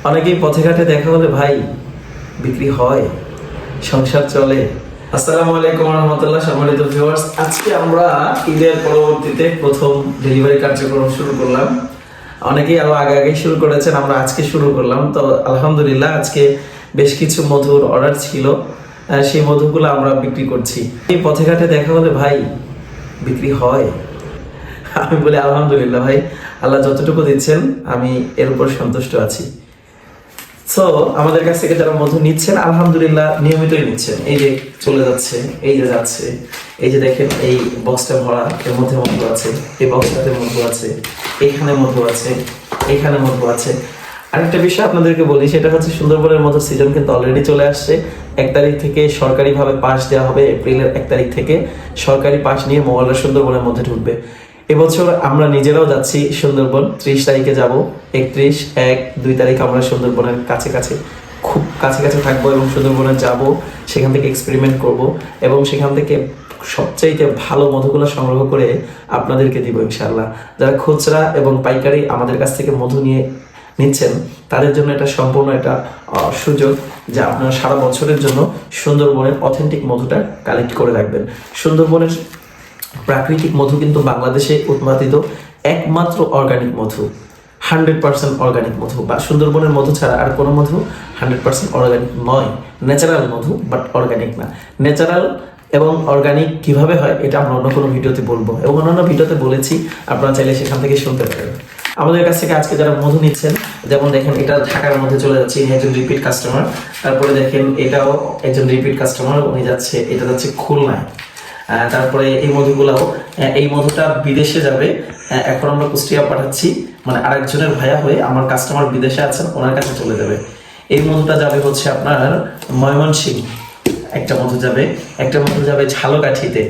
অনেকেই পথে ঘাটে দেখা হলে ভাই বিক্রি হয়, সংসার চলে। আসসালামু আলাইকুম ওয়া রাহমাতুল্লাহ। সম্মানিত ভিউয়ার্স, আজকে আমরা ঈদের পরবর্তীতে প্রথম ডেলিভারি কার্যক্রম শুরু করলাম। অনেকেই আরো আগে আগে শুরু করেছেন, আমরা আজকে শুরু করলাম। তো আলহামদুলিল্লাহ আজকে বেশ কিছু মধুর অর্ডার ছিল, সেই মধুগুলো আমরা বিক্রি করছি। এই পথে ঘাটে দেখা হলে ভাই বিক্রি হয়। আমি বলি আলহামদুলিল্লাহ ভাই, আল্লাহ যতটুকু দিচ্ছেন আমি এর উপর সন্তুষ্ট আছি। সো আমাদের কাছ থেকে যারা মধু নিচ্ছেন আলহামদুলিল্লাহ নিয়মিতই নিচ্ছেন। এই যে চলে যাচ্ছে, এই যে যাচ্ছে, এই যে দেখেন এই বক্সটা ভরা, এর মধ্যে মধু আছে, এই বক্সটাতে মধু আছে, এখানে মধু আছে, এখানে মধু আছে। আরেকটা বিষয় আপনাদেরকে বলি, সেটা হচ্ছে সুন্দরবনের মধুর সিজন কিন্তু অলরেডি চলে আসছে। 1 তারিখ থেকে সরকারিভাবে পাস দেওয়া হবে। এপ্রিলের 1 তারিখ থেকে সরকারি পাস নিয়ে মোবাইলরা সুন্দরবনের মধ্যে ঢুকবে। এবছর আমরা নিজেরাও যাচ্ছি সুন্দরবন, 30 তারিখে যাব, 31, 1, 2 তারিখ আমরা সুন্দরবনের কাছে খুব কাছে থাকবো এবং সুন্দরবনে যাব, সেখান থেকে এক্সপেরিমেন্ট করব এবং সেখান থেকে সবচাইতে ভালো মধুগুলো সংগ্রহ করে আপনাদেরকে দিব ইনশাআল্লাহ। যারা খুচরা এবং পাইকারি আমাদের কাছ থেকে মধু নিচ্ছেন তাদের জন্য এটা সম্পূর্ণ একটা সুযোগ যে আপনারা সারা বছরের জন্য সুন্দরবনের অথেন্টিক মধুটা কালেক্ট করে রাখবেন। সুন্দরবনের প্রাকৃতিক মধু কিন্তু বাংলাদেশে উৎপাদিত একমাত্র অর্গানিক মধু, 100% অর্গানিক মধু। বা সুন্দরবনের মধু ছাড়া আর কোনো মধু 100% অর্গানিক নয়। ন্যাচারাল মধু, বাট অর্গানিক না। ন্যাচারাল এবং অর্গানিক কিভাবে হয় এটা আমরা অন্য কোনো ভিডিওতে বলবো এবং অন্যান্য ভিডিওতে বলেছি, আপনারা চাইলে সেখান থেকে শুনতে পারেন। আমাদের কাছ থেকে আজকে যারা মধু নিচ্ছেন, যেমন দেখেন এটা ঢাকার মধ্যে চলে যাচ্ছে, ইনি একজন রিপিট কাস্টমার। তারপরে দেখেন এটাও একজন রিপিট কাস্টমার, উনি যাচ্ছে, এটা যাচ্ছে খুলনায়। তারপরে এই মধুগুলাও, এই মধুটা বিদেশে যাবে। এখন আমরা কুষ্টিয়া পাঠাচ্ছি, মানে আরেকজনের ভাইয়া হয়ে আমার কাস্টমার বিদেশে আছেন, ওনার কাছে চলে যাবে। এই মধুটা যাবে হচ্ছে আপনার ময়মনসিংহ, একটা মধু যাবে, একটা মধু যাবে ঝালকাঠিতে।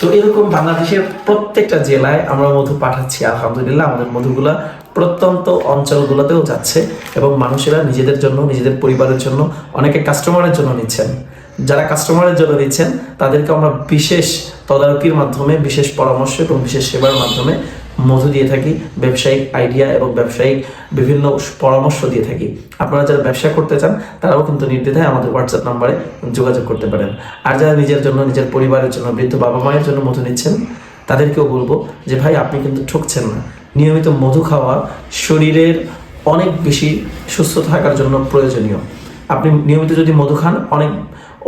তো এরকম বাংলাদেশের প্রত্যেকটা জেলায় আমরা মধু পাঠাচ্ছি আলহামদুলিল্লাহ। আমাদের মধুগুলা প্রত্যন্ত অঞ্চলগুলোতেও যাচ্ছে এবং মানুষেরা নিজেদের জন্য, নিজেদের পরিবারের জন্য, অনেকে কাস্টমারের জন্য নিচ্ছেন। যারা কাস্টমারের জন্য নিচ্ছেন তাদেরকে আমরা বিশেষ তদারকির মাধ্যমে, বিশেষ পরামর্শ এবং বিশেষ সেবার মাধ্যমে মধু দিয়ে থাকি, ব্যবসায়িক আইডিয়া এবং ব্যবসায়িক বিভিন্ন পরামর্শ দিয়ে থাকি। আপনারা যারা ব্যবসা করতে চান তারাও কিন্তু নির্দ্বিধায় আমাদের হোয়াটসঅ্যাপ নাম্বারে যোগাযোগ করতে পারেন। আর যারা নিজের জন্য, নিজের পরিবারের জন্য, বৃদ্ধ বাবা মায়ের জন্য মধু নিচ্ছেন তাদেরকেও বলবো যে ভাই আপনি কিন্তু ঠকছেন না। নিয়মিত মধু খাওয়া শরীরের অনেক বেশি সুস্থ থাকার জন্য প্রয়োজনীয়। আপনি নিয়মিত যদি মধু খান, অনেক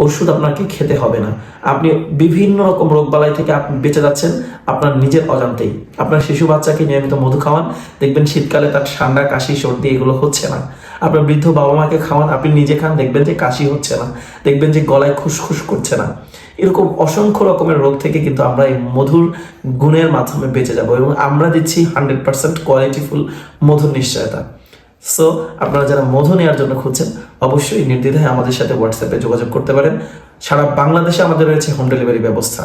ওষুধ আপনাকে খেতে হবে না। আপনি বিভিন্ন রকম রোগবালাই থেকে আপনি বেঁচে যাচ্ছেন আপনার নিজের অজান্তেই। আপনার শিশু বাচ্চাকে নিয়মিত মধু খাওয়ান, দেখবেন শীতকালে তার ঠান্ডা, কাশি, সর্দি এগুলো হচ্ছে না। আপনার বৃদ্ধ বাবা মাকে খাওয়ান, আপনি নিজে খান, দেখবেন যে কাশি হচ্ছে না, দেখবেন যে গলায় খুসখুস করছে না। এরকম অসংখ্য রকমের রোগ থেকে কিন্তু আমরা এই মধুর গুণের মাধ্যমে বেঁচে যাব এবং আমরা দিচ্ছি 100% কোয়ালিটিফুল মধুর নিশ্চয়তা। সো আপনারা যারা মধু নেওয়ার জন্য খুঁজছেন অবশ্যই নির্দ্বিধায় আমাদের সাথে হোয়াটসঅ্যাপে যোগাযোগ করতে পারেন। সারা বাংলাদেশে আমাদের রয়েছে হোম ডেলিভারি ব্যবস্থা।